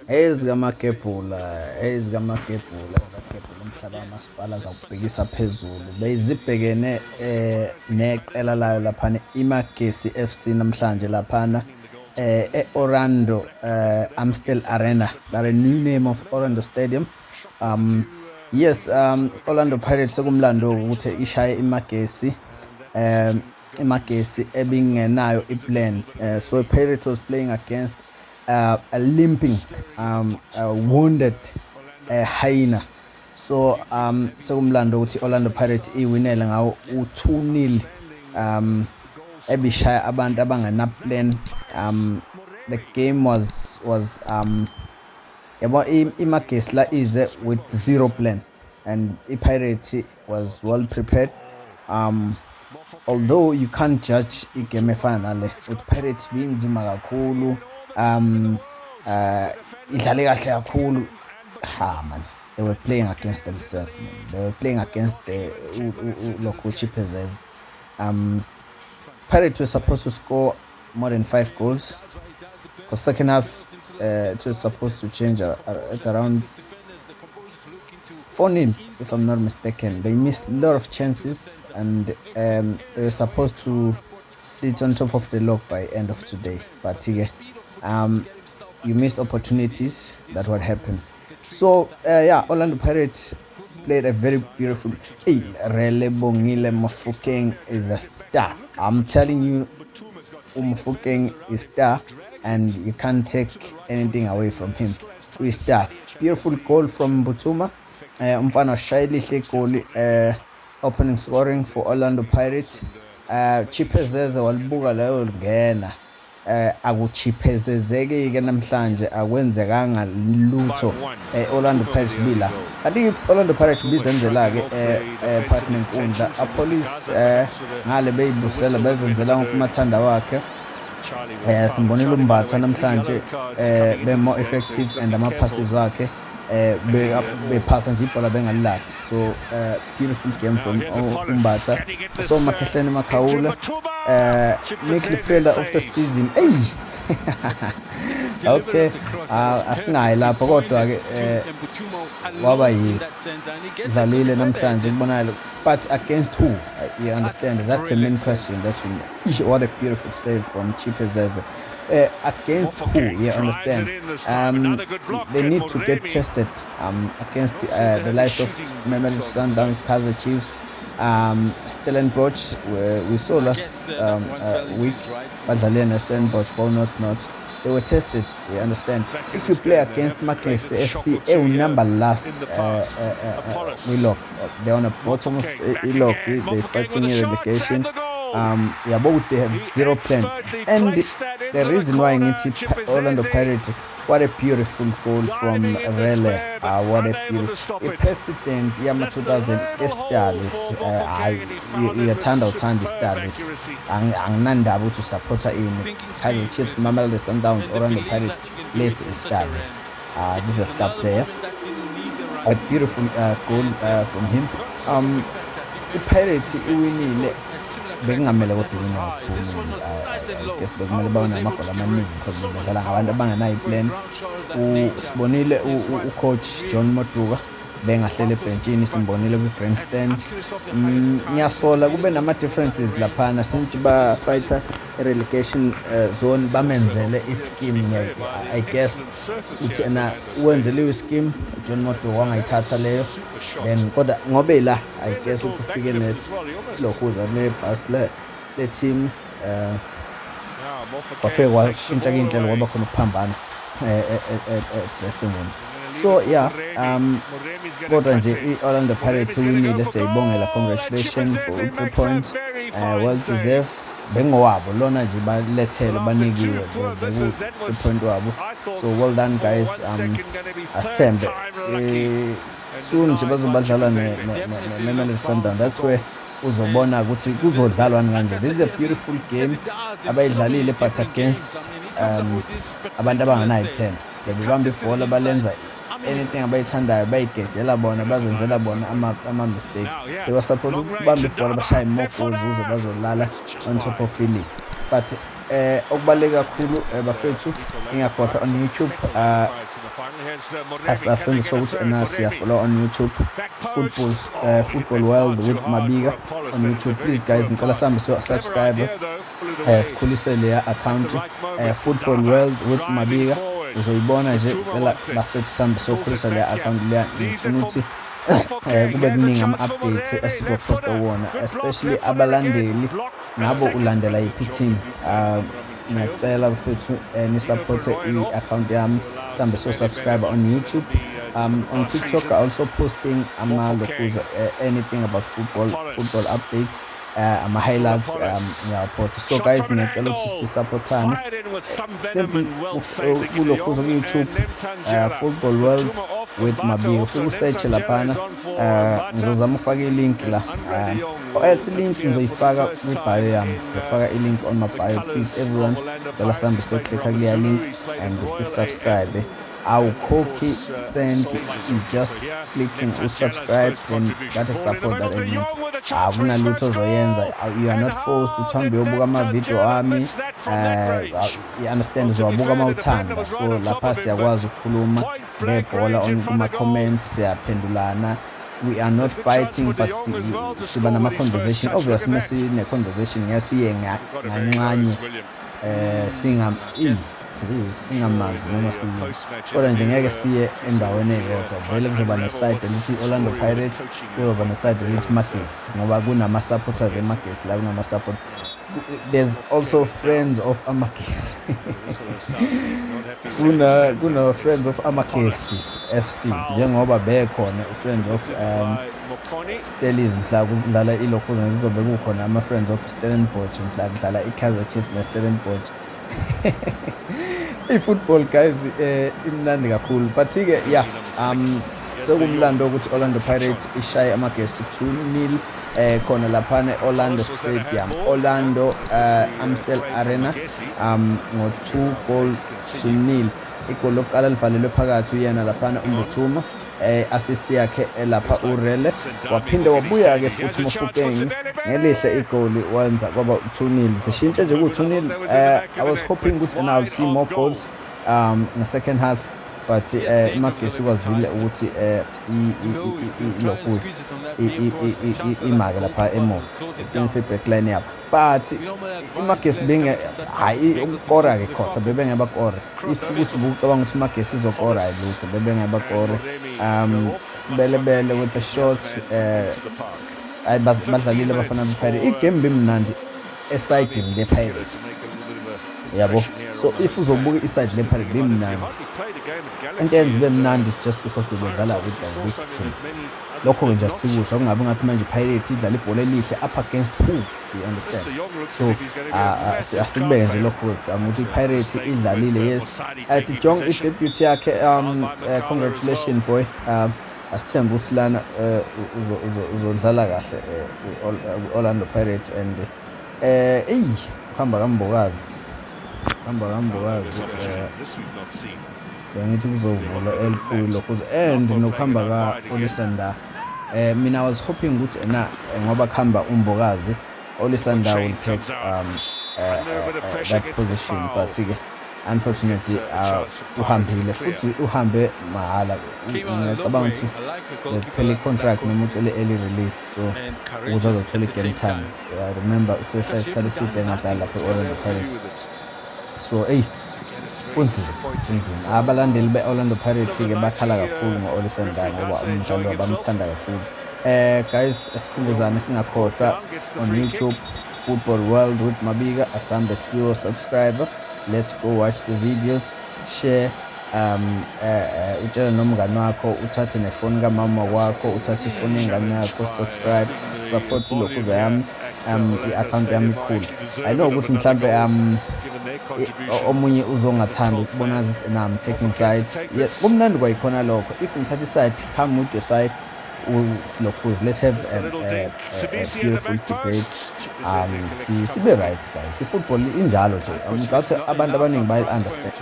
ezikamakebhula umhlaba kamasipala azawubhekisa phezulu beyizibhekene neqela layo laphana iMagesi FC namhlanje laphana e-Orlando Amstel Arena, that a new name of Orlando Stadium. Yes, Orlando Pirates sekumlando ukuthi ishaye iMagesi ebingenayo iplan. So Pirates was playing against a limping, a wounded hyena. So sekumlando ukuthi Orlando Pirates iwinele ngawo u-2-0 ebishaya abantu abangena plan. The game was iMagesi la ize with zero plan, and iPirates was well prepared. Although you can't judge igame efana nale with Pirates binzima kakhulu, idlale kahle kakhulu. Man, they were playing against themselves, man. They were playing against the local Chiphezes. Pirates were supposed to score more than 5 goals, because second half it was supposed to change at around 4-0, if I'm not mistaken. They missed a lot of chances, and they were supposed to sit on top of the log by end of today. But you missed opportunities. That what happened. So Orlando Pirates played a very beautiful. Relebongile Mofokeng is a star. I'm telling you, Mofokeng is star, and you can't take anything away from him. We star. Beautiful goal from Butuma. Umfana shayilihle goal, opening scoring for Orlando Pirates. Chiphezeze walibuka leyo ngena. Akuchiphezezeke namhlanje akwenzekanga lutho Orlando Pirates bila. I think Orlando Pirates bizenzela ke partner Nkundla a police ngale beyibusela bezenzela ukumathanda wakhe. Simbonile uMbatha namhlanje be more effective, and ama passes wakhe bephasa nje ibhola bengalilahli. So beautiful game from uMbatha. So Makhehleni Makhawula, midfielder of the season. Okay, asinayi lapho kodwa ke waba yidlalile namhlanje kubonakala, but against who? You understand, that's the main question. That's what a beautiful save from Chiphezeze. Against who? You understand. They need to get tested against the likes of Mamelodi Sundowns, Kaizer Chiefs, Stellenbosch. We saw last week, Badalena, Stellenbosch, not. They were tested. You understand. If you play against Magesi FC, they will number last. We look. They're on the bottom of look. They're fighting a relegation. But they have zero plan, and the reason why I need to Orlando Pirates, what a beautiful goal from Rele. What a beautiful president Yama 2000 Estalis. Uyathanda uthanda Estalis. Anginandaba to support in Kaizer Chiefs, Mamelodi Sundowns, Orlando Pirates, less Estalis. This is a star player. A beautiful goal from him. The Pirates winile bekungamele kodwa wina guess bekumele bawona amagoli amaningi because bedlala ngabantu abangenayo iplan. Sibonile ucoach John Moduka bengahlele ebhenchini, simbonile kwi-grandstand. Ngiyasola kube nama-differences laphana since ba-fighter i-relegation zone bamenzele ischeme. I guess uthi ena wenzele ischeme John Moduka wangayithatha leyo, then kodwa ngobe la I guess uthi ufike nelokhuza nebhasi le-team kwafike washintsha indlela kwaba khona ukuphambana dressing room. So kodwa nje i-Orlando Pirates winile, siyayibongela, congratulations for 3 points, well deserved. Bengowabo lona nje balethele banikiwe beku 3 point wabo, so well done guys. Asithembe soon nje bazobadlala ne-Mamelodi Sundowns. That's where uzobona ukuthi kuzodlalwana kanje. This is a beautiful game abayidlalile, but against abantu abangenayo plan. Bebamba ibhola balenza anything abayithandayo, bayigejela bona, bazenzela bona ama-mistake. They were supposed to bamba ibhola bashaye more goals ukuze bazolala on top of the league, but okubaluleke kakhulu bafethu ingakhohlwa on YouTube asenze sokuthi siyafollow on YouTube Football World with Mabika on YouTube. Please guys, ngicela sihambe subscribe sikhulise leya account Football World with Mabika, uzoyibona nje. Ngicela bafethu sihambe sokhulisa leya account leya. Ngifuna ukuthi kube kuningi ama-updates esizoposta wona, especially abalandeli nabo ulandela yiphi team. Ngiyacela bafethu nisupporte i-account yami, sihambe subscribe on YouTube. On TikTok I also posting amalokuza anything about football updates, ama-highlights ngiyaposta. So guys, ngiyacela ukuthi sisupportane simple kulokuza ku-YouTube Football World with Mabika. Ufike usearch laphana, ngizozama ukufaka i-link la, or else i-link ngizoyifaka kwi-bio yami, ngizofaka i-link on my bio. Please everyone, cela sihambe siyoklikha kuleya link and si-subscribe. Awukhokhi send, you just clicking subscribe, then that is support that I need. Akunalutho ozoyenza, you are not forced to uhambe uyobuka ama-video ami, you understand, uzowabuka uma uthanda. So lapha siyakwazi ukukhuluma ngebhola kuma-comments, siyaphendulana. We are not fighting but siba nama-conversation. Obviously mesine-conversation ngiyasiye ngancanye singamanzi noma siyini, kodwa nje ngeke siye endaweni eyodwa. Vele kuzoba neside elithi Orlando Pirates, kuzoba neside elithi Magesi, ngoba kunama-supporters eMagesi la, kunama-support. There's also friends of Amagesi kuna friends of Amagesi FC, njengoba bekhona friends of Stellies mhla kudlala ilokuza, kuzobe kukhona ama-friends of Stellenbosch mhla kudlala i-Kaizer Chiefs ne-Stellenbosch. I-football guys imnandi kakhulu, but-ke yeah, sekumlando ukuthi Orlando Pirates ishaye Amagesi 2-0 khona laphana e-Orlando Stadium, Orlando Amstel Arena, ngo-2-0. Igoli lokuqala livalelwe phakathi uyena laphana uMbuthuma, assist yakhe lapha uRele, waphinde wabuya-ke futhi uMofokeng ngelihle igoli wenza kwaba 2-0. Sishintshe nje ku-2-0. I was hoping ukuthi I'll see more goals in the second half, but iMagesi kwazile ukuthi ilokuza imake lapha emuva iqinise backline yabo, but iMagesi hayi ukukora-ke khohlwa, bebengeke bakore. If ukuthi bucabanga ukuthi iMagesi izokora lutho, bebengeke bakore. Sibelebele with the shots, badlalile abafana bePirates. Igame bimnandi esayidini lePirates, yabo. So if uzobuka iside lePirates bimnandi, into yenza bemnandi just because bebedlala with the weak team. Lokho-ke nje sikusho, kungabi ngathi manje iPirates idlala ibhola elihle up against who, you understand? So asikubeke nje lokho-ke ukuthi iPirates idlalile. Yes, Jong i-debut yakhe, congratulations boy. Asithembe ukuthi lana uzodlala kahle Orlando Pirates and ukuhamba kambokazi bengithi kuzovula elikhulu lokho, and nokuhamba ka-Olisanda. Mina I was hoping ukuthi ngoba kuhamba uMbokazi, Olisanda will take that position, but-ke unfortunately uhambile futhi uhambe mahhala. Ngicabanga ukuthi kuphela i-contract nomuntu early release, so ukuze azothola i-game time. I remember usehlala isikhathi eside engadlala lapha e-Orlando Pirates. So kunzima. Abalandeli be-Orlando Pirates-ke bakhala kakhulu ngo-Olisanda ngoba umdlalo bamthanda kakhulu. Guys, esikhumbuzane singakhohlwa on YouTube Football World with Mabika, asambe siyo subscribe. Let's go watch the videos, share, utshele nomngane wakho, uthathe nefoni kamama wakho, uthathe ifoni yengane yakho, subscribe, support ilokuza yami, i-account yami ikhulu. I know ukuthi mhlambe omunye uzongathanda ukubona ukuthi I'm taking sides. Yes, kumnandi kwayikhona lokho. If ngithatha iside, come with your side. Let's have a beautiful debate. Sibe right guys. Football injalo nje. Ngicabanga abantu abaningi bayi understand.